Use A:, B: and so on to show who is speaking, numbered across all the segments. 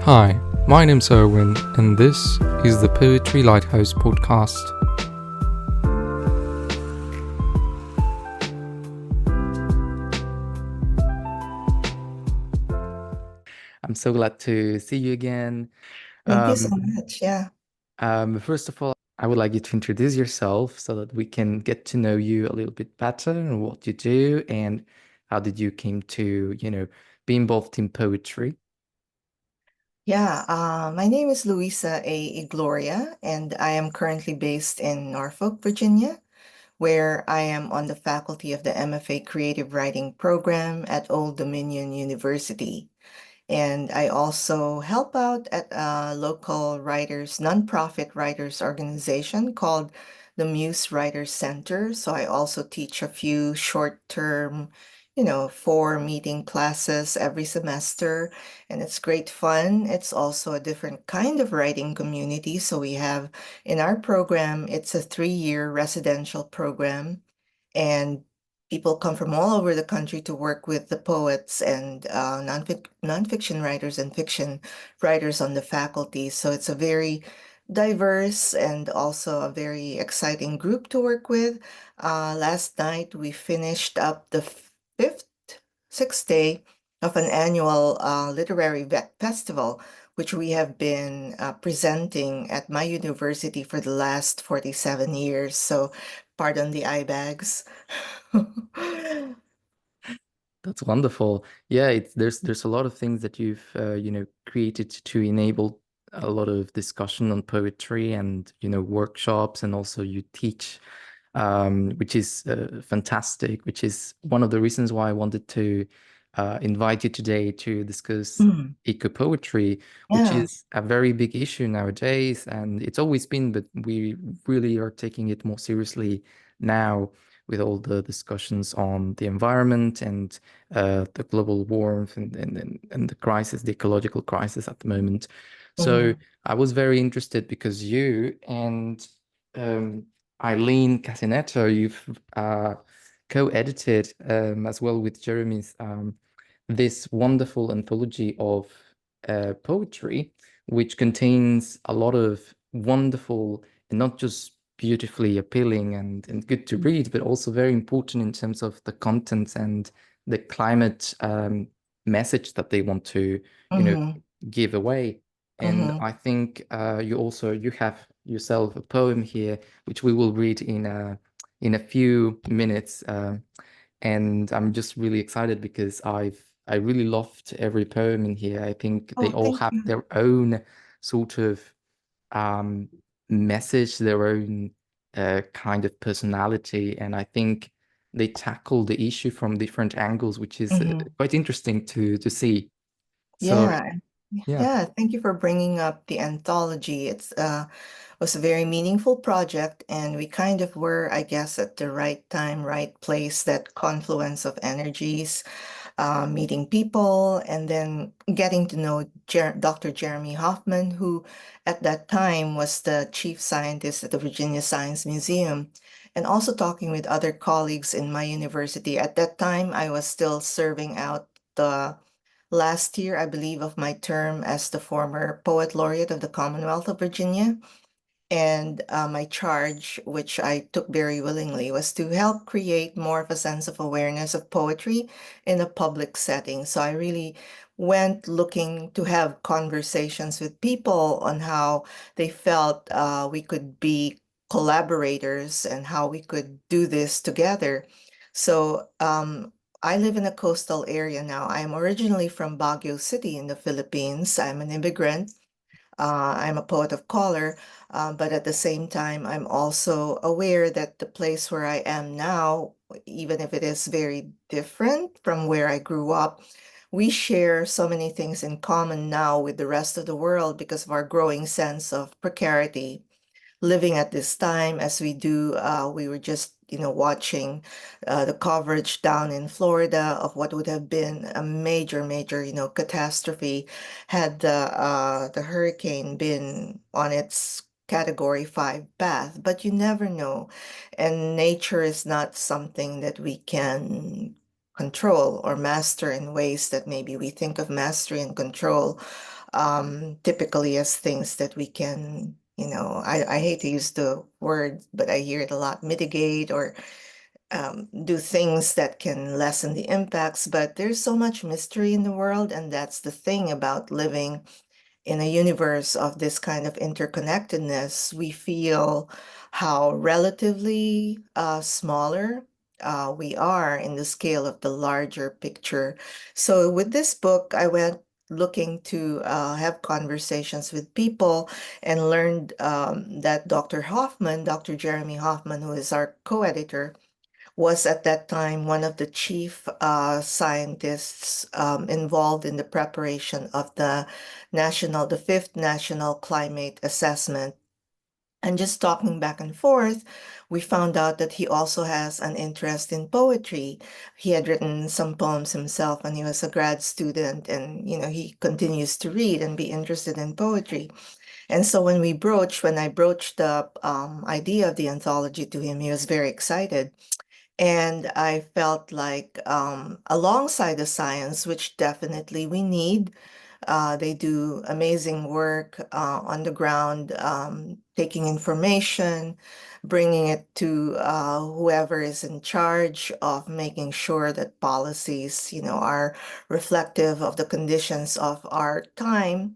A: Hi, my name's Erwin, and this is the Poetry Lighthouse podcast. I'm so glad to see you again.
B: Thank you so much. Yeah.
A: First of all, I would like you to introduce yourself so that we can get to know you a little bit better and what you do and how did you came to, be involved in poetry.
B: Yeah. My name is Luisa Igloria, and I am currently based in Norfolk, Virginia, where I am on the faculty of the MFA Creative Writing program at Old Dominion University. And I also help out at a local nonprofit writers organization called the Muse Writers Center. So I also teach a few short-term, 4 meeting classes every semester, and it's great fun. It's also a different kind of writing community. So we have in our program, it's a 3-year residential program, and people come from all over the country to work with the poets and nonfiction writers and fiction writers on the faculty. So it's a very diverse and also a very exciting group to work with. Last night we finished up the fifth, sixth day of an annual literary festival, which we have been presenting at my university for the last 47 years. So pardon the eye bags.
A: That's wonderful. Yeah, there's a lot of things that you've created to enable a lot of discussion on poetry and workshops, and also you teach, which is fantastic. Which is one of the reasons why I wanted to invite you today to discuss
B: Mm,
A: eco-poetry, which
B: yeah.
A: is a very big issue nowadays, and it's always been, but we really are taking it more seriously now with all the discussions on the environment and the global warmth and the crisis, the ecological crisis at the moment. So
B: Mhm.
A: I was very interested because you and Eileen Casinetto, you've co-edited as well with Jeremy's this wonderful anthology of poetry, which contains a lot of wonderful and not just beautifully appealing and good to read, but also very important in terms of the contents and the climate message that they want to, you know,
B: Mhm.
A: give away. And
B: Mhm.
A: I think you have yourself a poem here, which we will read in a few minutes. And I'm just really excited because I really loved every poem in here. I think they
B: Oh,
A: all
B: thank
A: have
B: you.
A: their own sort of um, message, their own kind of personality, and I think they tackle the issue from different angles, which is
B: Mhm.
A: quite interesting to see. So
B: Yeah.
A: yeah.
B: Yeah, thank you for bringing up the anthology. It's was a very meaningful project, and we kind of were, I guess, at the right time, right place, that confluence of energies, meeting people, and then getting to know Dr. Jeremy Hoffman, who at that time was the chief scientist at the Virginia Science Museum, and also talking with other colleagues in my university. At that time, I was still serving out the last year, I believe, of my term as the former Poet Laureate of the Commonwealth of Virginia. And my charge, which I took very willingly, was to help create more of a sense of awareness of poetry in a public setting. So I really went looking to have conversations with people on how they felt we could be collaborators and how we could do this together. So I live in a coastal area now. I'm originally from Baguio City in the Philippines. I'm an immigrant. I'm a poet of color, but at the same time, I'm also aware that the place where I am now, even if it is very different from where I grew up, we share so many things in common now with the rest of the world because of our growing sense of precarity living at this time as we do. We were just, watching the coverage down in Florida of what would have been a major, major, catastrophe had the hurricane been on its Category 5 path. But you never know, and nature is not something that we can control or master in ways that maybe we think of mastery and control. typically as things that we can, I hate to use the word, but I hear it a lot, mitigate or do things that can lessen the impacts. But there's so much mystery in the world, and that's the thing about living in a universe of this kind of interconnectedness. We feel how relatively smaller we are in the scale of the larger picture. So with this book, I went looking to have conversations with people and learned that Dr. Jeremy Hoffman, who is our co-editor, was at that time one of the chief scientists involved in the preparation of the fifth national climate assessment. And just talking back and forth, we found out that he also has an interest in poetry. He had written some poems himself when he was a grad student, and he continues to read and be interested in poetry. And so when I broached the idea of the anthology to him, he was very excited. And I felt like alongside the science, which definitely we need, they do amazing work on the ground, taking information, bringing it to whoever is in charge of making sure that policies, are reflective of the conditions of our time.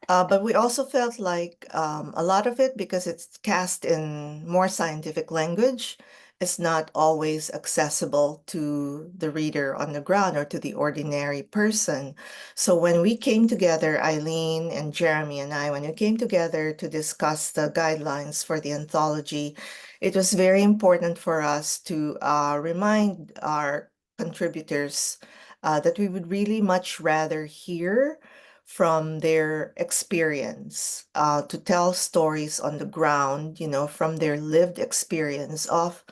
B: But we also felt like a lot of it, because it's cast in more scientific language, is not always accessible to the reader on the ground or to the ordinary person. So when we came together, Eileen and Jeremy and I, when we came together to discuss the guidelines for the anthology, it was very important for us to remind our contributors that we would really much rather hear from their experience, to tell stories on the ground, from their lived experience of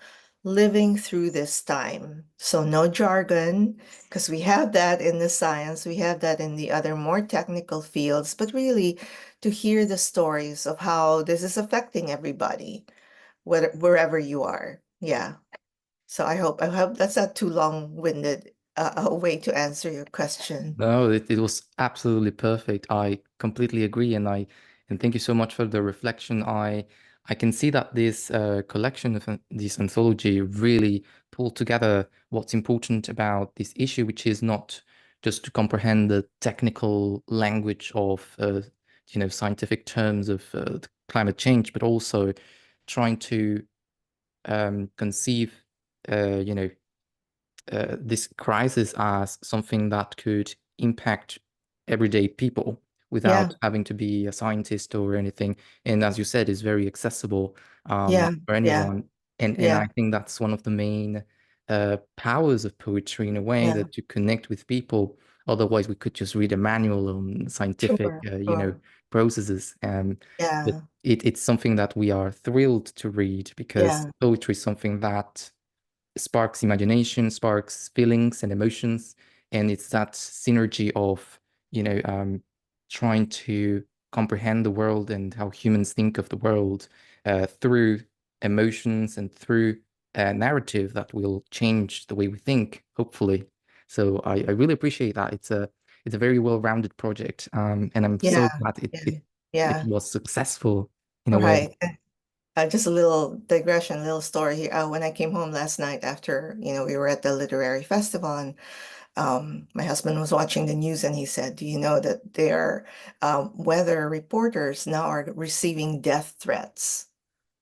B: living through this time. So no jargon, because we have that in the science, we have that in the other more technical fields, but really to hear the stories of how this is affecting everybody, wherever you are. Yeah. So I hope that's not too long-winded a way to answer your question.
A: No, it was absolutely perfect. I completely agree, and thank you so much for the reflection. I can see that this collection of this anthology really pulled together what's important about this issue, which is not just to comprehend the technical language of scientific terms of climate change, but also trying to conceive you know this crisis as something that could impact everyday people
B: Yeah,
A: without having to be a scientist or anything. And as you said, is very accessible
B: yeah,
A: for
B: yeah,
A: anyone. And
B: yeah,
A: I think that's one of the main powers of poetry in a way,
B: yeah.
A: that to connect with people. Otherwise, we could just read a manual on scientific,
B: Sure, sure.
A: processes. But
B: Yeah,
A: it's something that we are thrilled to read, because
B: yeah,
A: poetry is something that sparks imagination, sparks feelings and emotions, and it's that synergy of trying to comprehend the world and how humans think of the world through emotions and through a narrative that will change the way we think, hopefully. So I really appreciate that. It's a very well-rounded project, and I'm
B: yeah,
A: so glad
B: yeah,
A: it
B: yeah.
A: was successful in a way.
B: Right. Just a little digression, a little story here. When I came home last night after, we were at the literary festival, and my husband was watching the news, and he said, "Do you know that their weather reporters now are receiving death threats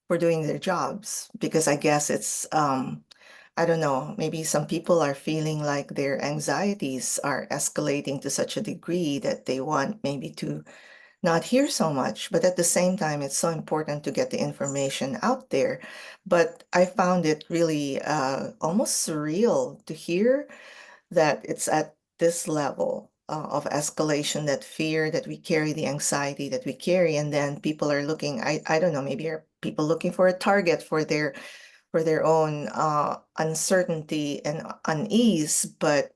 B: for doing their jobs?" Because I guess it's, I don't know, maybe some people are feeling like their anxieties are escalating to such a degree that they want maybe to not hear so much, but at the same time, it's so important to get the information out there. But I found it really almost surreal to hear that it's at this level of escalation, that fear that we carry, the anxiety that we carry, and then people are looking, I don't know, maybe are people looking for a target for their own uncertainty and unease. But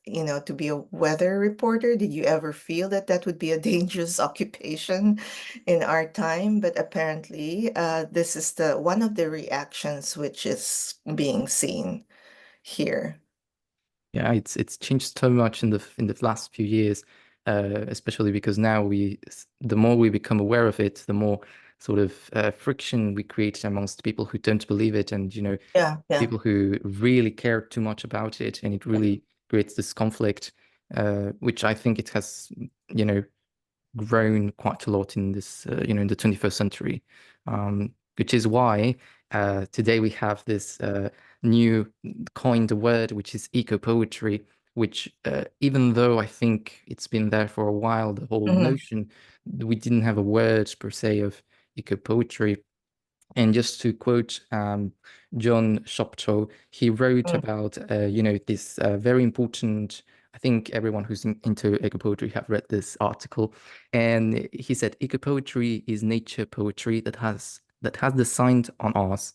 B: to be a weather reporter, did you ever feel that that would be a dangerous occupation in our time? But apparently, this is the one of the reactions which is being seen here.
A: Yeah, it's changed so much in the last few years. especially because now the more we become aware of it, the more sort of friction we create amongst people who don't believe it, and
B: Yeah, yeah.
A: people who really care too much about it, and it really creates this conflict, which I think it has, you know, grown quite a lot in this, in the 21st century, which is why today we have this new coined word, which is eco-poetry, which even though I think it's been there for a while, the whole
B: Hmm.
A: notion, we didn't have a word per se of eco-poetry. And just to quote John Shopto, he wrote about, this very important. I think everyone who's into eco poetry have read this article, and he said eco poetry is nature poetry that has the sign on us,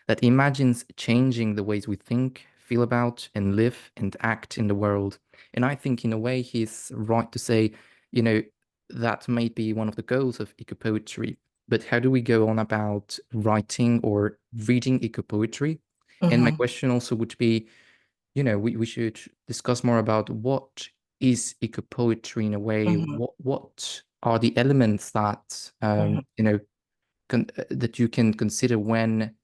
A: that imagines changing the ways we think, feel about, and live and act in the world. And I think, in a way, he's right to say, you know, that may be one of the goals of eco poetry. But how do we go on about writing or reading eco poetry? And my
B: Hmm.
A: question also would be, we should discuss more about what is eco poetry in a way.
B: Hmm.
A: What are the elements that
B: Hmm.
A: that you can consider when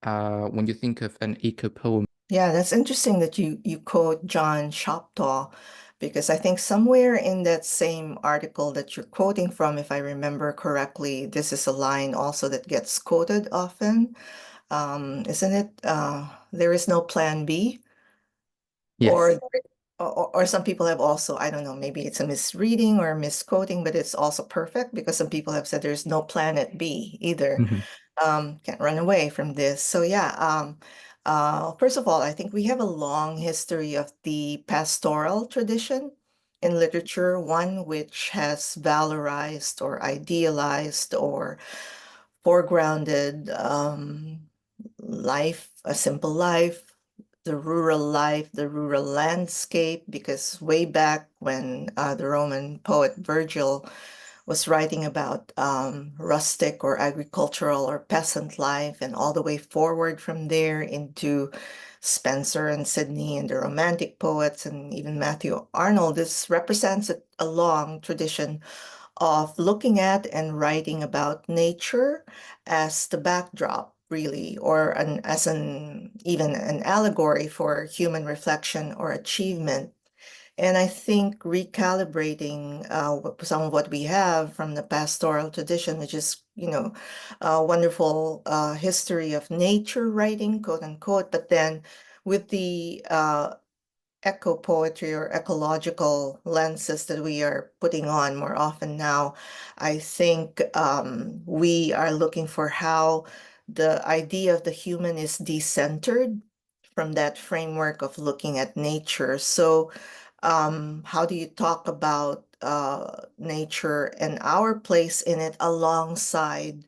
A: you think of an eco poem?
B: Yeah, that's interesting that you quote John Shoptaw, because I think somewhere in that same article that you're quoting from, if I remember correctly, this is a line also that gets quoted often. Isn't it? There is no plan B,
A: Yes.
B: or or some people have also, I don't know, maybe it's a misreading or a misquoting, but it's also perfect because some people have said there's no planet B either.
A: Mhm.
B: Can't run away from this. So yeah, first of all, I think we have a long history of the pastoral tradition in literature, one which has valorized or idealized or foregrounded life, a simple life, the rural landscape, because way back when the Roman poet Virgil was writing about rustic or agricultural or peasant life, and all the way forward from there into Spenser and Sidney and the Romantic poets, and even Matthew Arnold. This represents a long tradition of looking at and writing about nature as the backdrop, really, or as an even an allegory for human reflection or achievement. And I think recalibrating some of what we have from the pastoral tradition, which is, a wonderful history of nature writing, quote unquote, but then with the eco poetry or ecological lenses that we are putting on more often now, I think we are looking for how the idea of the human is decentered from that framework of looking at nature. So, how do you talk about nature and our place in it alongside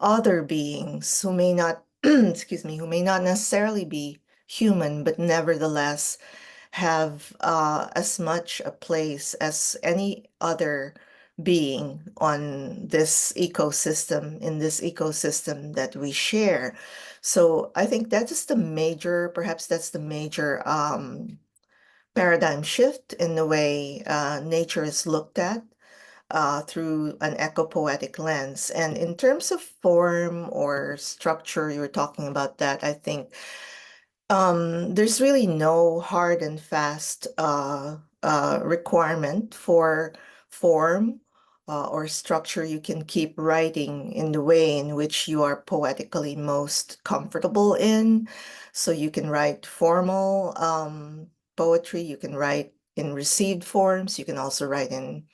B: other beings who may not, excuse me, who may not necessarily be human, but nevertheless have as much a place as any other being on this ecosystem, in this ecosystem that we share. So I think that is the major, perhaps that's the major paradigm shift in the way nature is looked at through an eco-poetic lens. And in terms of form or structure, you were talking about that, I think there's really no hard and fast requirement for form or structure. You can keep writing in the way in which you are poetically most comfortable in. So you can write formal poetry, you can write in received forms, you can also write in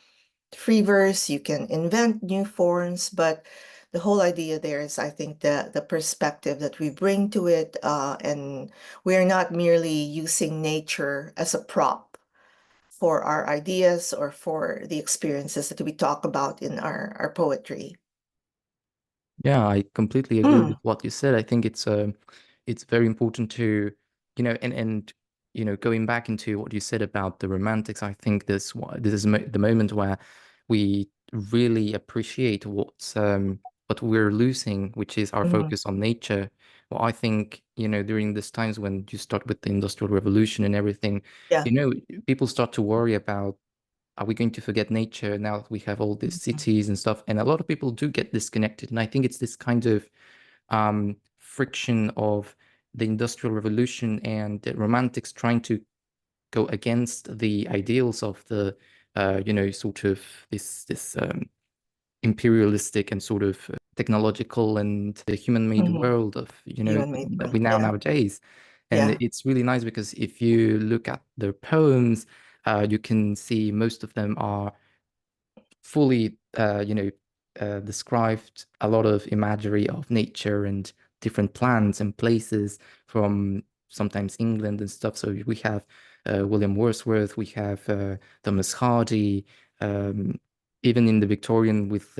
B: free verse, you can invent new forms, but the whole idea there is, I think, the perspective that we bring to it, and we are not merely using nature as a prop for our ideas or for the experiences that we talk about in our poetry.
A: Yeah, I completely agree
B: Mm,
A: with what you said. I think it's very important to, and going back into what you said about the romantics, I think this is the moment where we really appreciate what we're losing, which is our
B: mhm.
A: focus on nature. Well, I think, during these times when you start with the Industrial Revolution and everything,
B: Yeah.
A: people start to worry about are we going to forget nature now that we have all these cities and stuff? And a lot of people do get disconnected. And I think it's this kind of friction of the Industrial Revolution and the Romantics trying to go against the ideals of the, sort of this imperialistic and sort of technological and the human-made
B: Mhm.
A: world of,
B: Human-made
A: that
B: world.
A: we now
B: Yeah.
A: nowadays. And
B: Yeah.
A: it's really nice because if you look at their poems, you can see most of them are fully, described a lot of imagery of nature and different plants and places from sometimes England and stuff. So we have William Wordsworth, we have Thomas Hardy, um, even in the Victorian with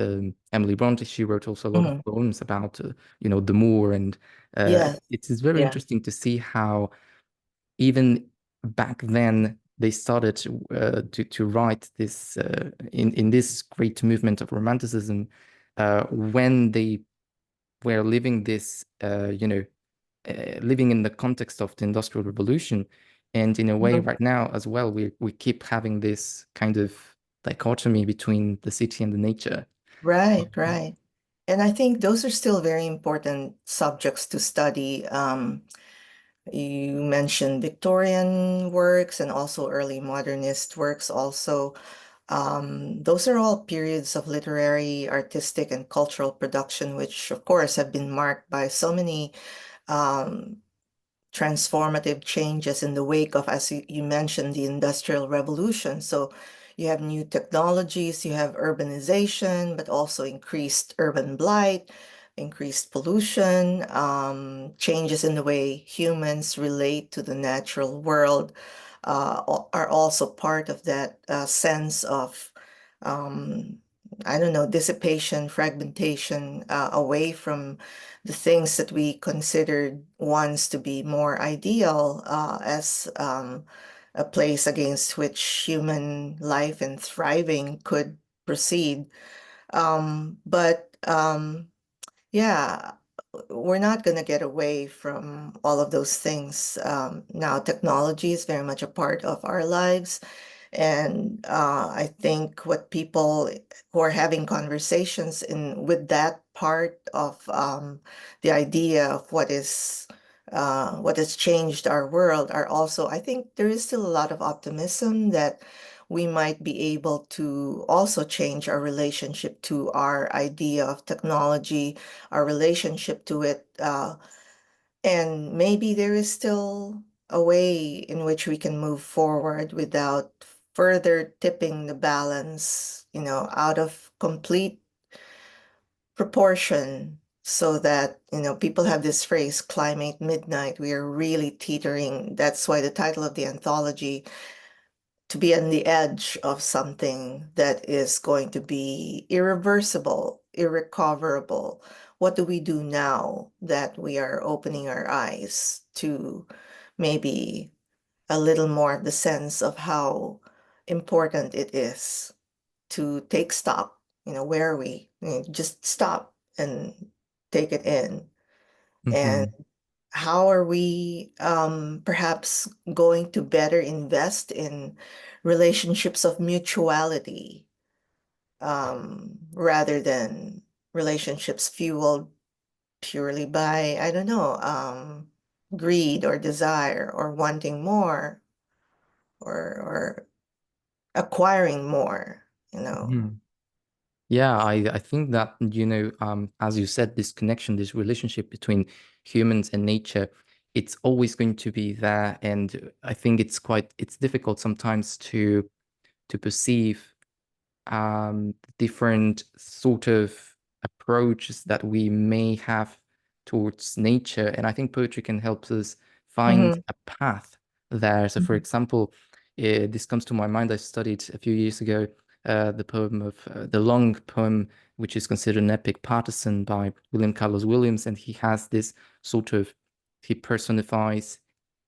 A: Emily Bronte, she wrote also a lot of
B: Mhm.
A: poems about, the moor, and
B: Yes.
A: it is very
B: Yeah.
A: interesting to see how even back then they started to write this in this great movement of romanticism when they were living this living in the context of the Industrial Revolution. And in a way
B: Mhm.
A: right now as well, we keep having this kind of dichotomy between the city and the nature.
B: Right, right. And I think those are still very important subjects to study. You mentioned Victorian works and also early modernist works also. Those are all periods of literary, artistic, and cultural production, which of course have been marked by so many um, transformative changes in the wake of, as you mentioned, the Industrial Revolution. So you have new technologies, you have urbanization, but also increased urban blight, increased pollution, changes in the way humans relate to the natural world are also part of that sense of um, I don't know, dissipation, fragmentation away from the things that we considered once to be more ideal as a place against which human life and thriving could proceed. But yeah, we're not going to get away from all of those things. Now, technology is very much a part of our lives. And I think what people who are having conversations in with that part of the idea of what has changed our world are also, I think there is still a lot of optimism that we might be able to also change our relationship to our idea of technology, our relationship to it. And maybe there is still a way in which we can move forward without further tipping the balance, out of complete proportion so that, people have this phrase, climate midnight. We are really teetering. That's why the title of the anthology, to be on the edge of something that is going to be irreversible, irrecoverable. What do we do now that we are opening our eyes to maybe a little more of the sense of how important it is to take stock? Where are we? Just stop and take it in. And
A: Hmm.
B: how are we perhaps going to better invest in relationships of mutuality rather than relationships fueled purely by, I don't know, greed or desire or wanting more or acquiring more, you know?
A: Hmm. Yeah, I think that, as you said, this connection, this relationship between humans and nature, it's always going to be there. And I think it's difficult sometimes to perceive different sort of approaches that we may have towards nature. And I think poetry can help us find
B: Mm-hmm.
A: a path there. So, for example, this comes to my mind. I studied a few years ago the poem of the long poem, which is considered an epic, Partisan by William Carlos Williams, and he has this sort of he personifies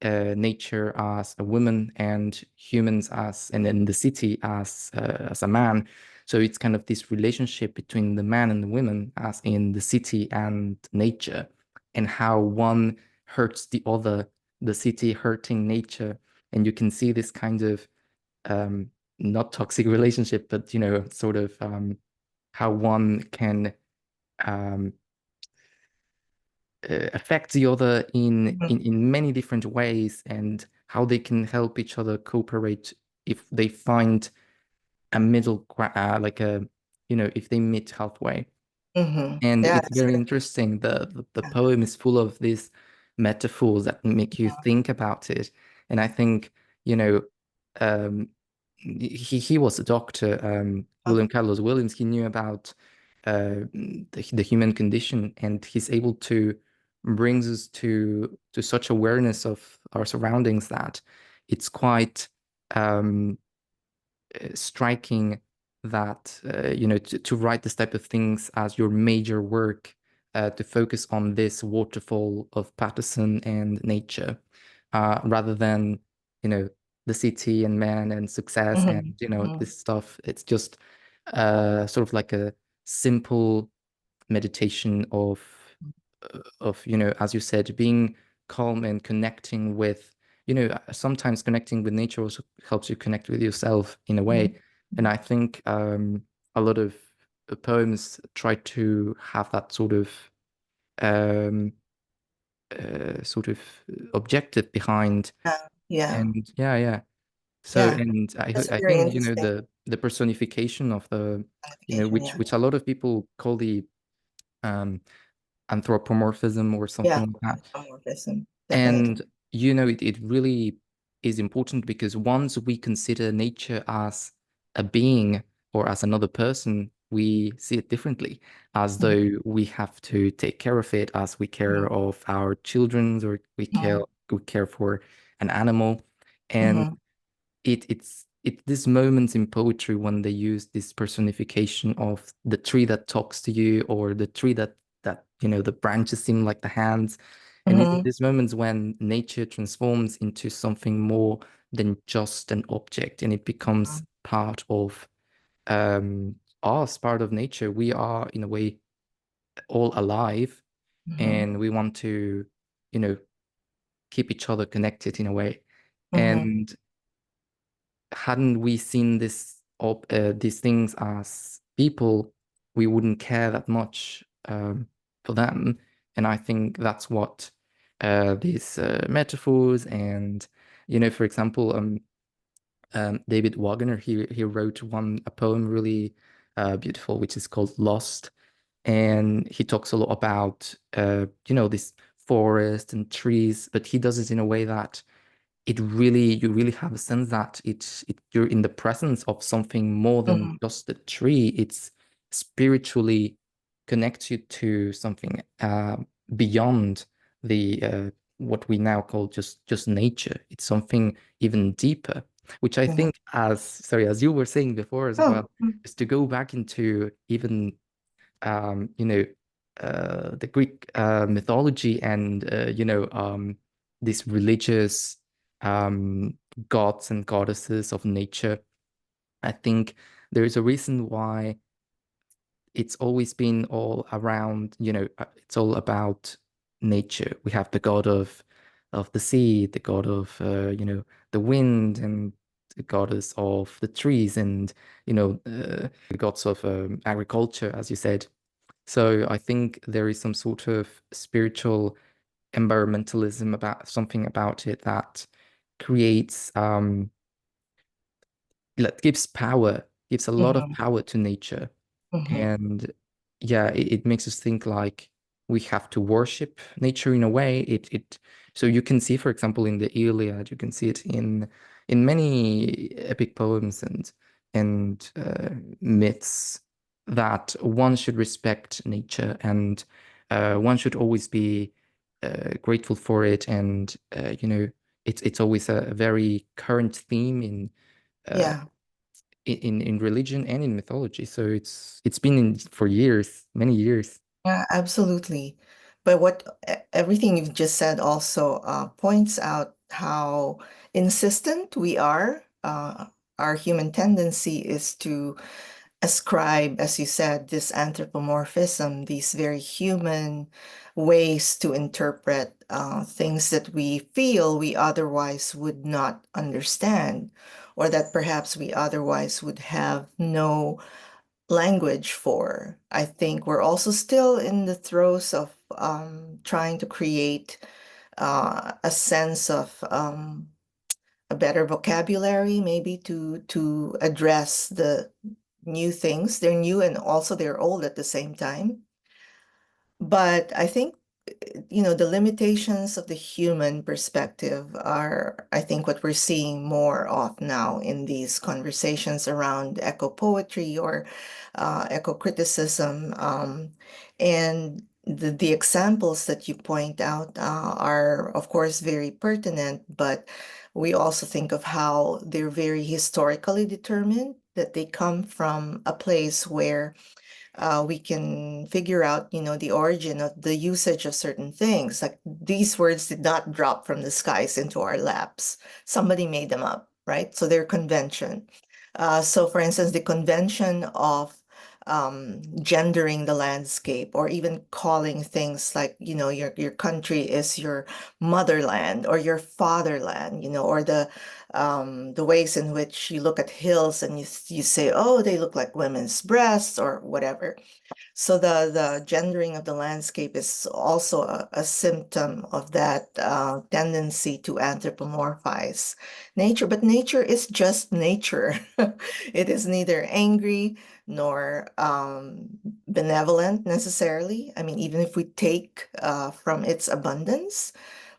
A: nature as a woman and humans as and then the city as a man. So it's kind of this relationship between the man and the woman as in the city and nature, and how one hurts the other, the city hurting nature. And you can see this kind of not toxic relationship, but sort of how one can um, affect the other in many different ways, and how they can help each other cooperate if they find a like if they meet halfway. And
B: Yeah,
A: it's
B: that's
A: very
B: right.
A: interesting. The
B: Yeah.
A: poem is full of these metaphors that make you think about it. And I think, you know, um, he was a doctor, William Carlos Williams. He knew about the human condition, and he's able to brings us to such awareness of our surroundings that it's quite um, striking that to write this type of things as your major work, to focus on this waterfall of Patterson and nature, rather than the city and man and success and this stuff. It's just sort of like a simple meditation of as you said, being calm and connecting with sometimes connecting with nature also helps you connect with yourself in a way. And I think a lot of poems try to have that um sort of objective behind.
B: Yeah. Yeah.
A: And yeah, so
B: Yeah.
A: and
B: That's
A: I
B: very
A: think
B: interesting
A: the personification of the
B: qualification.
A: which
B: Yeah.
A: a lot of people call the um anthropomorphism or
B: Yeah.
A: something like that.
B: Anthropomorphism. Definitely.
A: And it really is important, because once we consider nature as a being or as another person, we see it differently, as
B: Mhm.
A: though we have to take care of it as we care of our children, or
B: Mhm.
A: we care for an animal. And
B: Mhm.
A: it's this moments in poetry when they use this personification of the tree that talks to you, or the tree that the branches seem like the hands. And it's
B: Mhm.
A: these moments when nature transforms into something more than just an object, and it becomes part of us, part of nature. We are in a way all alive,
B: Mhm.
A: and we want to you know keep each other connected in a way.
B: Mhm.
A: And hadn't we seen these things as people, we wouldn't care that much for them. And I think that's what these metaphors and for example, David Wagner, he wrote a poem really beautiful, which is called Lost. And he talks a lot about this forest and trees, but he does it in a way that you really have a sense that you're in the presence of something more than
B: Mhm.
A: just the tree. It's spiritually connects you to something beyond the what we now call just nature. It's something even deeper, which I
B: Mhm.
A: think, as you were saying before as
B: Oh.
A: well, is to go back into even um, you know, the Greek mythology and these religious um, gods and goddesses of nature. I think there is a reason why it's always been all around, it's all about nature. We have the god of the sea, the god of the wind, and the goddess of the trees, and the gods of agriculture, as you said. So I think there is some sort of spiritual environmentalism about something about it that creates that gives a lot of
B: Mhm.
A: power to nature.
B: Mhm.
A: And yeah, it makes us think like we have to worship nature in a way. So you can see, for example, in the Iliad, you can see it in many epic poems and myths, that one should respect nature, and one should always be grateful for it. And it's always a very current theme uh,
B: Yeah.
A: in religion and in mythology. So it's been in for years, many years.
B: Yeah, absolutely. But everything you've just said also points out how insistent we are. Our human tendency is to ascribe, as you said, this anthropomorphism, these very human ways to interpret things that we feel we otherwise would not understand, or that perhaps we otherwise would have no language for. I think we're also still in the throes of trying to create a sense of a better vocabulary, maybe to address the new things. They're new and also they're old at the same time. But I think, the limitations of the human perspective are, I think, what we're seeing more of now in these conversations around eco-poetry or eco-criticism. And the examples that you point out are, of course, very pertinent, but we also think of how they're very historically determined, that they come from a place where we can figure out, the origin of the usage of certain things. Like these words did not drop from the skies into our laps. Somebody made them up, right? So they're convention. So for instance, the convention of gendering the landscape, or even calling things like, your country is your motherland or your fatherland, or the ways in which you look at hills and you say, oh, they look like women's breasts or whatever. So the gendering of the landscape is also a symptom of that tendency to anthropomorphize nature. But nature is just nature. It is neither angry nor benevolent necessarily. I mean, even if we take from its abundance,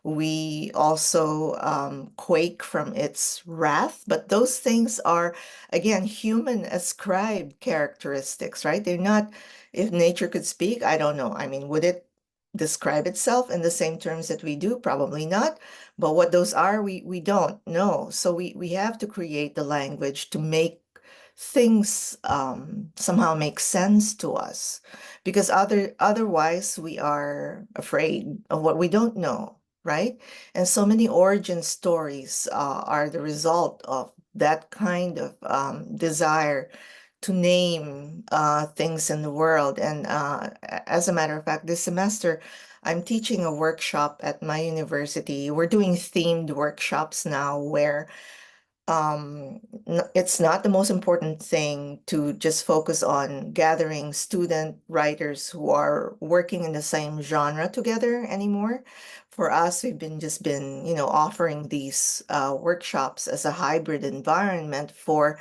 B: we also quake from its wrath. But those things are, again, human ascribed characteristics, right? They're not, if nature could speak, I don't know. I mean, would it describe itself in the same terms that we do? Probably not. But what those are, we don't know. So we have to create the language to make things somehow make sense to us, because otherwise we are afraid of what we don't know, right? And so many origin stories are the result of that kind of desire to name things in the world. And as a matter of fact, this semester, I'm teaching a workshop at my university. We're doing themed workshops now where it's not the most important thing to just focus on gathering student writers who are working in the same genre together anymore. For us, we've just been, offering these workshops as a hybrid environment for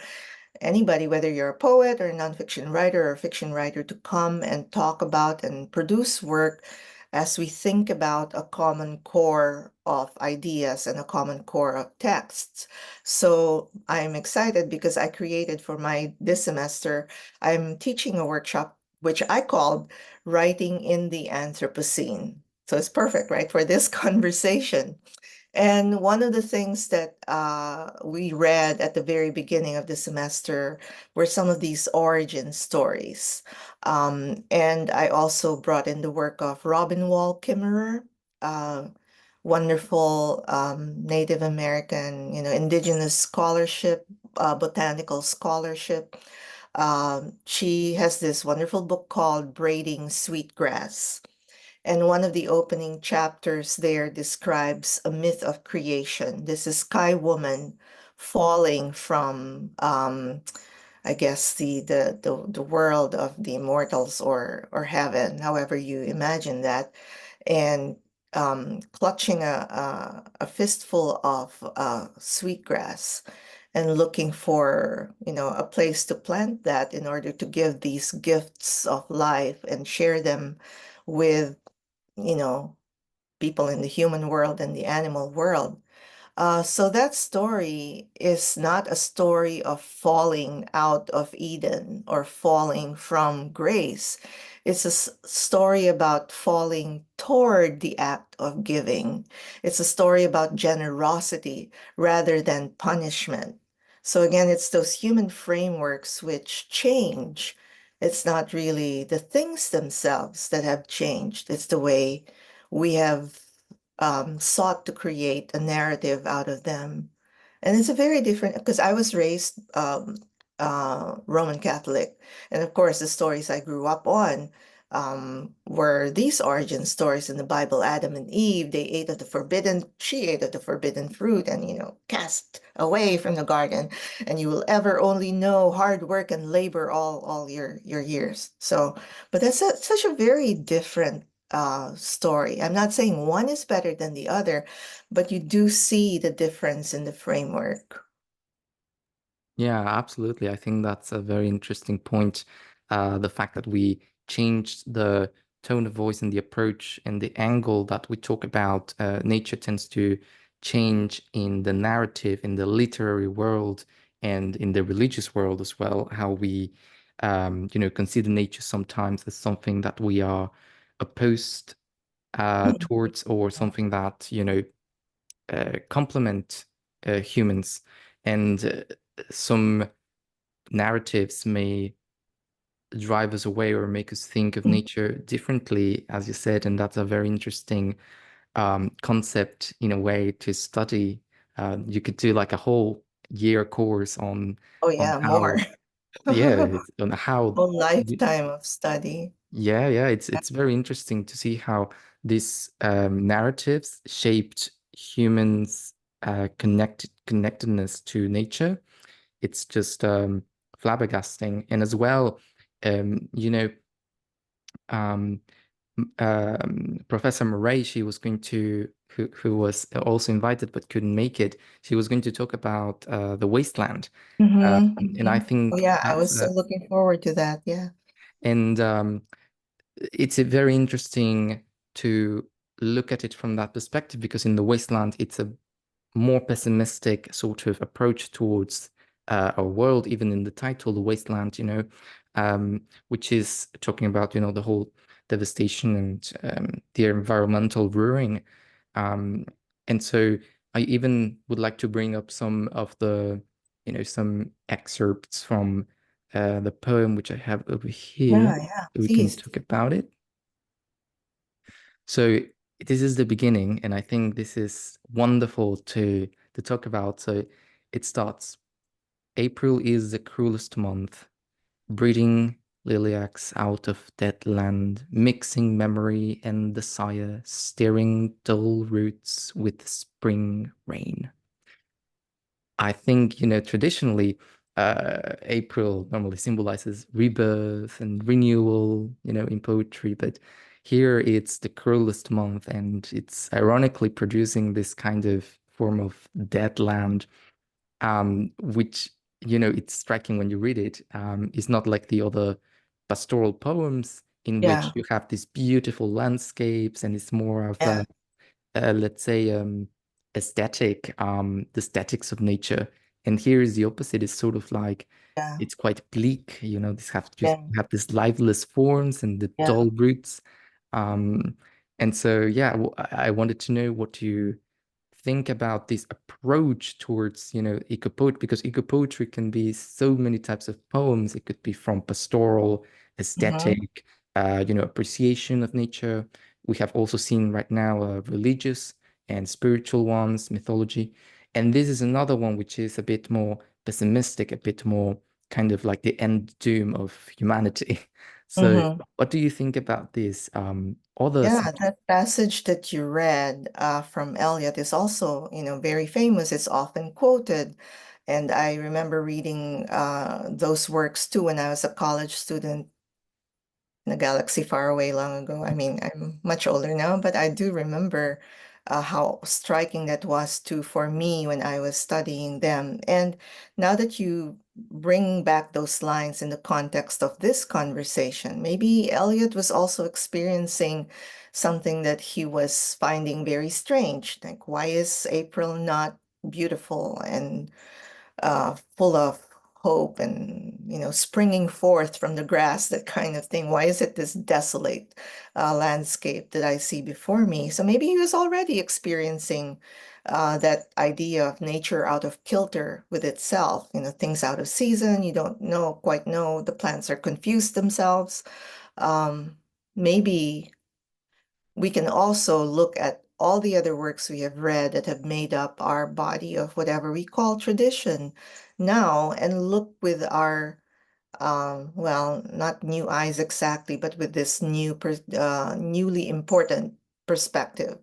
B: anybody, whether you're a poet or a nonfiction writer or a fiction writer, to come and talk about and produce work as we think about a common core of ideas and a common core of texts. So I'm excited because I created for this semester, I'm teaching a workshop which I called Writing in the Anthropocene. So it's perfect, right, for this conversation. And one of the things that we read at the very beginning of the semester were some of these origin stories. And I also brought in the work of Robin Wall Kimmerer, uh, wonderful Native American, indigenous scholarship, botanical scholarship. She has this wonderful book called Braiding Sweetgrass. And one of the opening chapters there describes a myth of creation. This is Sky Woman falling from, I guess, the world of the immortals or heaven, however you imagine that, and clutching a fistful of sweetgrass and looking for, a place to plant that in order to give these gifts of life and share them with, you know, people in the human world and the animal world. So that story is not a story of falling out of Eden or falling from grace. It's a story about falling toward the act of giving. It's a story about generosity rather than punishment. So again, it's those human frameworks which change. It's not really the things themselves that have changed. It's the way we have sought to create a narrative out of them. And it's a very different, because I was raised Roman Catholic. And of course, the stories I grew up on were these origin stories in the Bible. Adam and Eve, she ate of the forbidden fruit and, cast away from the garden. And you will ever only know hard work and labor all your years. So, but that's such a very different story. I'm not saying one is better than the other, but you do see the difference in the framework.
A: Yeah, absolutely. I think that's a very interesting point. The fact that we changed the tone of voice and the approach and the angle that we talk about nature tends to change in the narrative, in the literary world, and in the religious world as well. How we, consider nature sometimes as something that we are opposed towards, or something that, complement humans. And some narratives may drive us away or make us think of nature differently, as you said, and that's a very interesting concept in a way to study. You could do like a whole year course
B: Oh
A: on
B: yeah, more.
A: how, yeah, it's on how,
B: Whole lifetime of study.
A: yeah, it's very interesting to see how these narratives shaped humans' connectedness to nature. It's just flabbergasting. And as well, um, you know, um, Professor Murray, she was going to, who was also invited but couldn't make it. She was going to talk about the wasteland, and I
B: Oh
A: think
B: yeah, I
A: that's
B: was so looking forward to that. Yeah.
A: and it's a very interesting to look at it from that perspective, because in the wasteland, it's a more pessimistic sort of approach towards our world, even in the title, The Wasteland, which is talking about, the whole devastation and the environmental ruining. Um, and so I even would like to bring up some of the, some excerpts from the poem, which I have over here.
B: Yeah, yeah.
A: We can
B: Please.
A: talk about it. So this is the beginning, and I think this is wonderful to talk about. So it starts. April is the cruelest month, breeding lilacs out of dead land, mixing memory and desire, stirring dull roots with spring rain. I think, traditionally, April normally symbolizes rebirth and renewal, in poetry, but here it's the cruelest month, and it's ironically producing this kind of form of dead land, which, it's striking when you read it. It's not like the other pastoral poems in which
B: Yeah,
A: you have these beautiful landscapes, and it's more of
B: yeah,
A: a let's say aesthetic, the statics of nature. And here is the opposite. It's sort of like
B: yeah,
A: it's quite bleak, this have just
B: yeah,
A: have these lifeless forms and the
B: yeah.
A: dull roots. Um, and so yeah, I wanted to know what you think about this approach towards, ecopoetry, because ecopoetry can be so many types of poems. It could be from pastoral,
B: hmm
A: aesthetic, appreciation of nature. We have also seen right now religious and spiritual ones, mythology. And this is another one which is a bit more pessimistic, a bit more kind of like the end doom of humanity. So
B: hmm
A: what do you think about this other
B: Yeah,
A: subject?
B: that passage that you read from Eliot is also, very famous. It's often quoted. And I remember reading those works too when I was a college student in a galaxy far away long ago. I mean, I'm much older now, but I do remember how striking that was too for me when I was studying them. And now that you bring back those lines in the context of this conversation, maybe Eliot was also experiencing something that he was finding very strange. Like, why is April not beautiful and full of hope and springing forth from the grass, that kind of thing? Why is it this desolate landscape that I see before me? So maybe he was already experiencing that idea of nature out of kilter with itself, things out of season. You don't quite know, the plants are confused themselves. um, Maybe we can also look at all the other works we have read that have made up our body of whatever we call tradition now, and look with our well, not new eyes exactly, but with this newly important perspective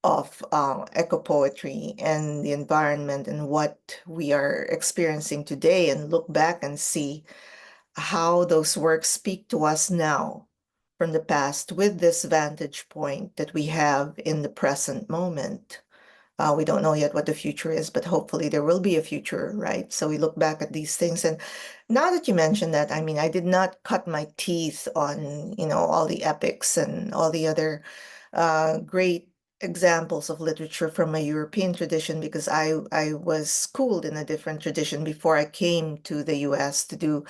B: of ecopoetry and the environment and what we are experiencing today, and look back and see how those works speak to us now from the past with this vantage point that we have in the present moment. We don't know yet what the future is, but hopefully there will be a future, right? So we look back at these things. And now that you mentioned that, I mean, I did not cut my teeth on, all the epics and all the other great examples of literature from a European tradition, because I was schooled in a different tradition before I came to the US to do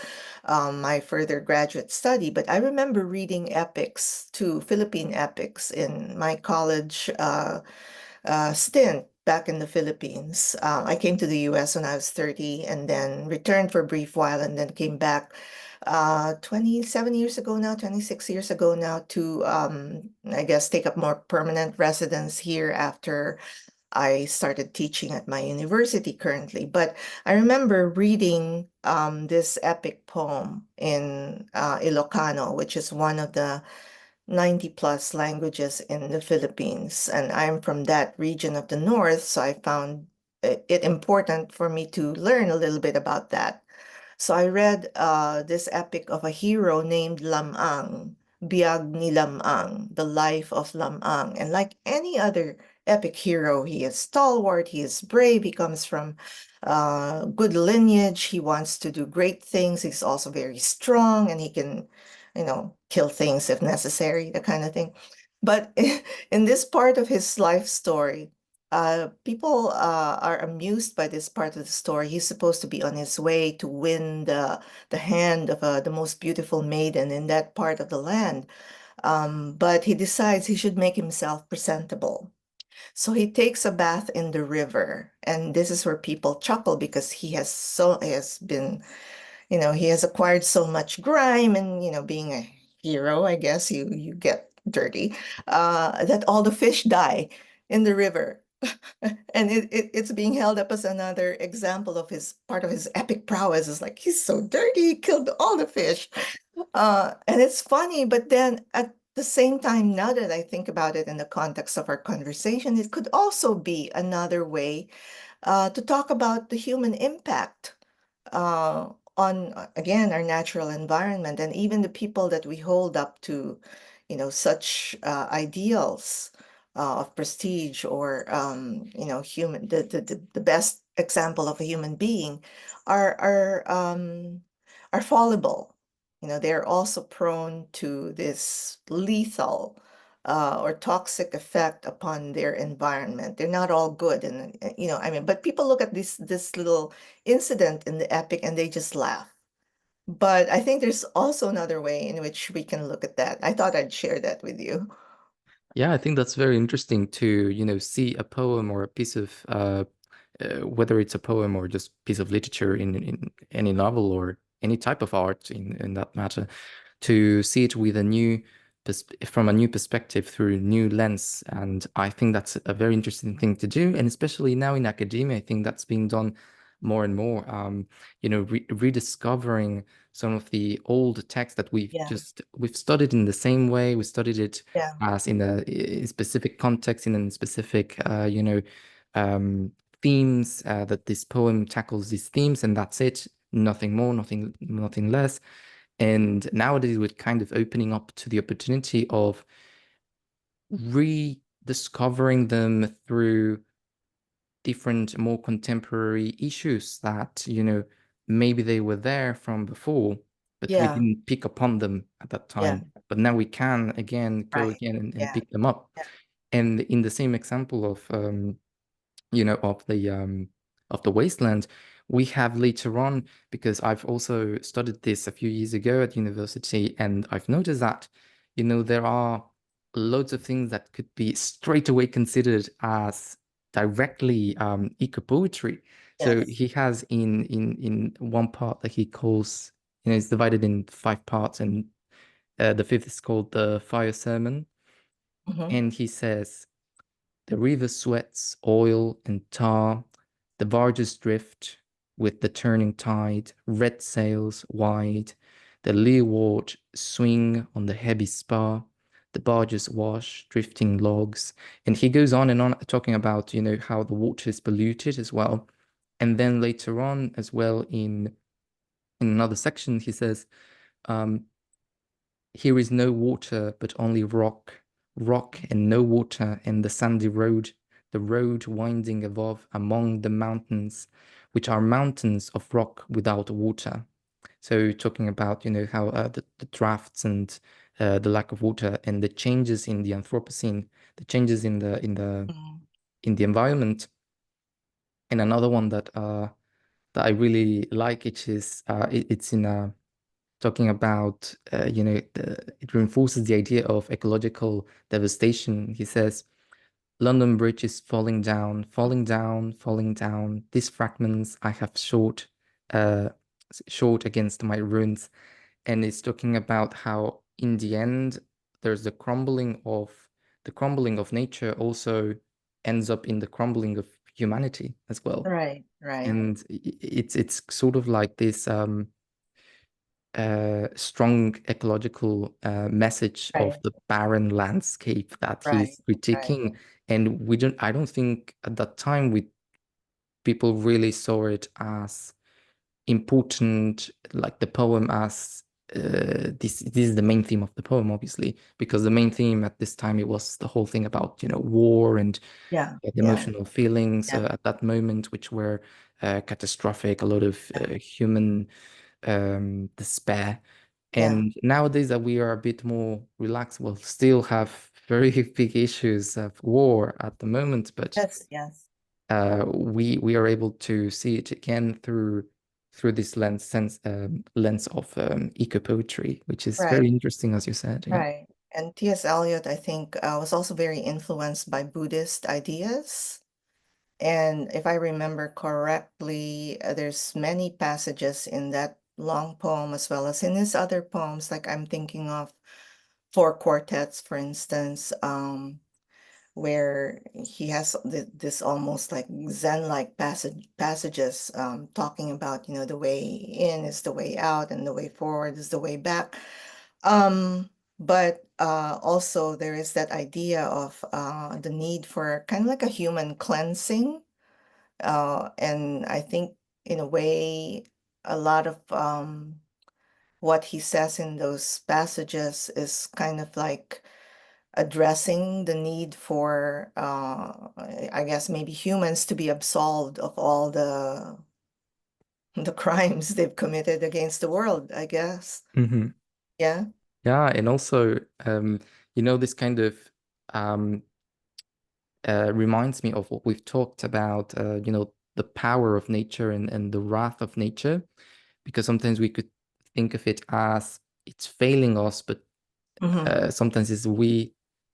B: my further graduate study. But I remember reading epics, too, Philippine epics in my college stint back in the Philippines. I came to the US when I was 30 and then returned for a brief while and then came back 27 years ago now, 26 years ago now to, I guess, take up more permanent residence here after I started teaching at my university currently. But I remember reading this epic poem in Ilocano, which is one of the 90 plus languages in the Philippines. And I'm from that region of the north, so I found it important for me to learn a little bit about that. So I read this epic of a hero named Lamang, Biag ni Lamang, the life of Lamang. And like any other epic hero, he is stalwart, he is brave, he comes from good lineage, he wants to do great things, he's also very strong, and he can, kill things if necessary, that kind of thing. But in this part of his life story, people are amused by this part of the story. He's supposed to be on his way to win the hand of the most beautiful maiden in that part of the land. But he decides he should make himself presentable. So he takes a bath in the river, and this is where people chuckle because he has been, he has acquired so much grime, and being a hero, I guess you get dirty, that all the fish die in the river. And it's being held up as another example of his part of his epic prowess. Is like he's so dirty, he killed all the fish. And it's funny, but then at the same time, now that I think about it in the context of our conversation, it could also be another way to talk about the human impact on, again, our natural environment, and even the people that we hold up to, such ideals of prestige, or human, the best example of a human being are are fallible. They're also prone to this lethal or toxic effect upon their environment. They're not all good, and I mean, but people look at this little incident in the epic and they just laugh. But I think there's also another way in which we can look at that. I thought I'd share that with you.
A: Yeah, I think that's very interesting to, see a poem or a piece of whether it's a poem or just piece of literature in any novel or any type of art in that matter, to see it with a from a new perspective through a new lens. And I think that's a very interesting thing to do. And especially now in academia, I think that's being done more and more. Rediscovering some of the old texts that
B: Yeah,
A: we've studied in the same way. We studied it
B: yeah,
A: as in a specific context, in a specific, um, themes, that this poem tackles these themes, and that's it. Nothing more, nothing less. And nowadays, we're kind of opening up to the opportunity of rediscovering them through different, more contemporary issues that, maybe they were there from before, but we
B: yeah,
A: didn't pick upon them at that
B: yeah,
A: time. But now we can again go
B: right.
A: again and
B: Yeah,
A: pick them up.
B: yeah.
A: And in the same example of of the wasteland, we have later on, because I've also studied this a few years ago at university, and I've noticed that there are loads of things that could be straight away considered as directly eco poetry. So
B: Yes.
A: he has in one part that he calls, it's divided in 5 parts, and the fifth is called the fire sermon.
B: Hmm.
A: And he says, The river sweats oil and tar. The barges drift with the turning tide, red sails wide. The leeward swing on the heavy spar. The barges wash, drifting logs. And he goes on and on talking about, how the water is polluted as well. And then later on as well in another section, he says, um, here is no water, but only rock, rock and no water, and the sandy road, the road winding above among the mountains, which are mountains of rock without water. So talking about, how the drafts and the lack of water and the changes in the Anthropocene, the changes
B: Mm.
A: in the environment. And another one that I really like, it's in talking about, it reinforces the idea of ecological devastation. He says, London Bridge is falling down, falling down, falling down. These fragments I have uh, short against my ruins. And it's talking about how in the end, there's the crumbling of nature also ends up in the crumbling of humanity as well.
B: Right, right,
A: And it's sort of like this strong ecological message of
B: right,
A: the barren landscape that
B: right,
A: he's
B: right.
A: critiquing. And I don't think at that time people really saw it as important, like the poem as this is the main theme of the poem, obviously, because the main theme at this time it was the whole thing about, war and
B: Yeah,
A: the
B: yeah,
A: emotional feelings
B: yeah,
A: at that moment, which were catastrophic, a lot of
B: yeah,
A: human despair.
B: yeah.
A: And nowadays that we are a bit more relaxed, we'll still have very big issues of war at the moment, but
B: Yes, yes.
A: we are able to see it again through this lens of eco poetry, which is very
B: Right,
A: interesting, as you said. Yeah.
B: right. And T.S. Eliot, I think, was also very influenced by Buddhist ideas. And if I remember correctly, there's many passages in that long poem as well as in his other poems. Like I'm thinking of Four Quartets, for instance, where he has this almost like Zen-like passages talking about, the way in is the way out and the way forward is the way back. But also there is that idea of the need for kind of like a human cleansing. And I think in a way, a lot of what he says in those passages is kind of like addressing the need for, I guess maybe humans to be absolved of all the crimes they've committed against the world, I guess.
A: Hmm.
B: Yeah.
A: Yeah, and also, this kind of um, reminds me of what we've talked about, the power of nature and the wrath of nature, because sometimes we could think of it as it's failing us, but
B: Hmm.
A: sometimes it's we,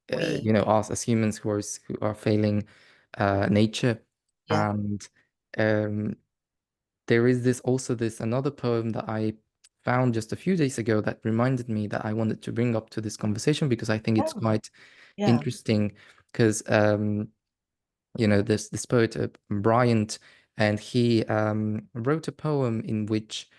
B: We,
A: us as humans who are failing nature.
B: yeah.
A: And um, there is this another poem that I found just a few days ago that reminded me that I wanted to bring up to this conversation because I think it's
B: Yeah.
A: quite
B: Yeah.
A: interesting because this poet Bryant, and he wrote a poem in which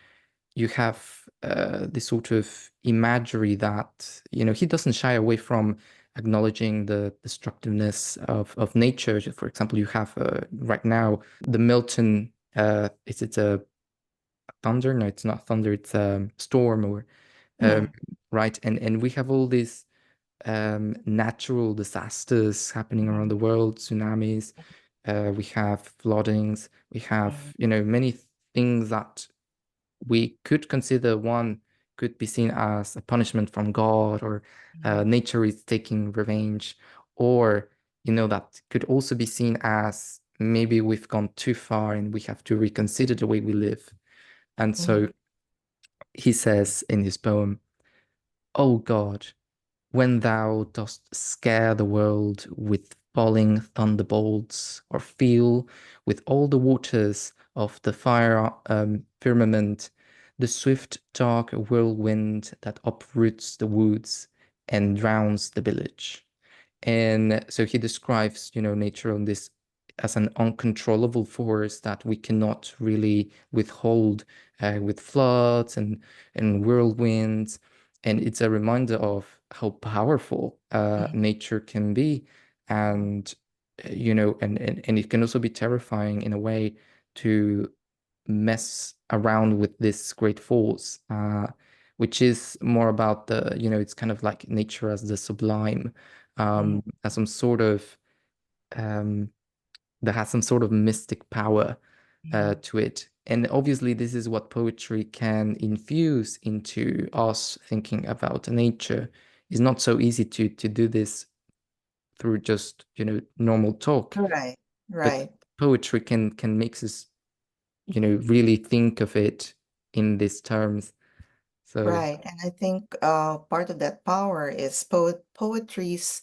A: you have this sort of imagery that he doesn't shy away from acknowledging the destructiveness of nature. For example, you have right now the Milton. Is it a thunder? No, it's not thunder. It's a storm, or um,
B: Mm.
A: right. And we have all these natural disasters happening around
B: Mm.
A: the world, tsunamis. We have floodings. We
B: Mm.
A: have, many things that we could consider one could be seen as a punishment from God, or
B: Mm.
A: nature is taking revenge, or that could also be seen as maybe we've gone too far and we have to reconsider the way we live. And so
B: Mm.
A: he says in his poem, "O God, when thou dost scare the world with falling thunderbolts, or feel with all the waters of the fire firmament the swift dark whirlwind that uproots the woods and drowns the village." And so he describes, nature on this as an uncontrollable force that we cannot really withhold, with floods and whirlwinds. And it's a reminder of how powerful nature can be. And, and it can also be terrifying in a way to mess around with this great force, which is more about it's kind of like nature as the sublime, as some sort of um, that has some sort of mystic power to it. And obviously, this is what poetry can infuse into us thinking about nature. It's not so easy to do this through just normal talk,
B: Right,
A: but
B: right,
A: poetry can make us really think of it in these terms. So
B: right. And I think part of that power is poetry's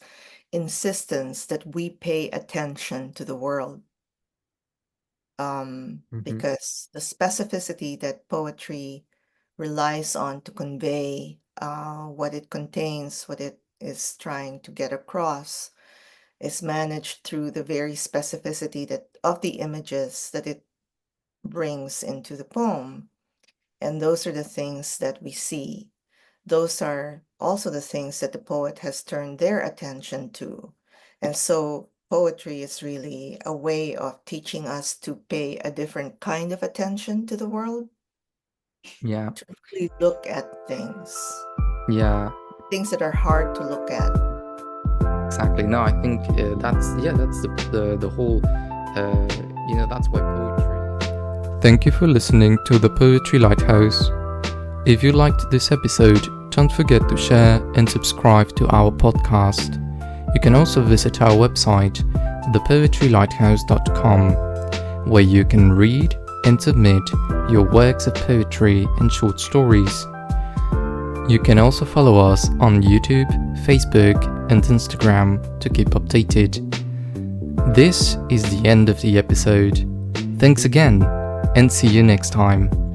B: insistence that we pay attention to the world.
A: mhm.
B: Because the specificity that poetry relies on to convey what it contains, what it is trying to get across, is managed through the very specificity that of the images that it brings into the poem. And those are the things that we see. Those are also the things that the poet has turned their attention to. And so poetry is really a way of teaching us to pay a different kind of attention to the world,
A: Yeah,
B: to really look at
A: yeah,
B: things that are hard to look at.
A: exactly. No, I think that's the whole, that's why poetry. Thank you for listening to the Poetry Lighthouse. If you liked this episode, don't forget to share and subscribe to our podcast. You can also visit our website, thepoetrylighthouse.com, where you can read and submit your works of poetry and short stories. You can also follow us on YouTube, Facebook, and Instagram to keep updated. This is the end of the episode. Thanks again, and see you next time.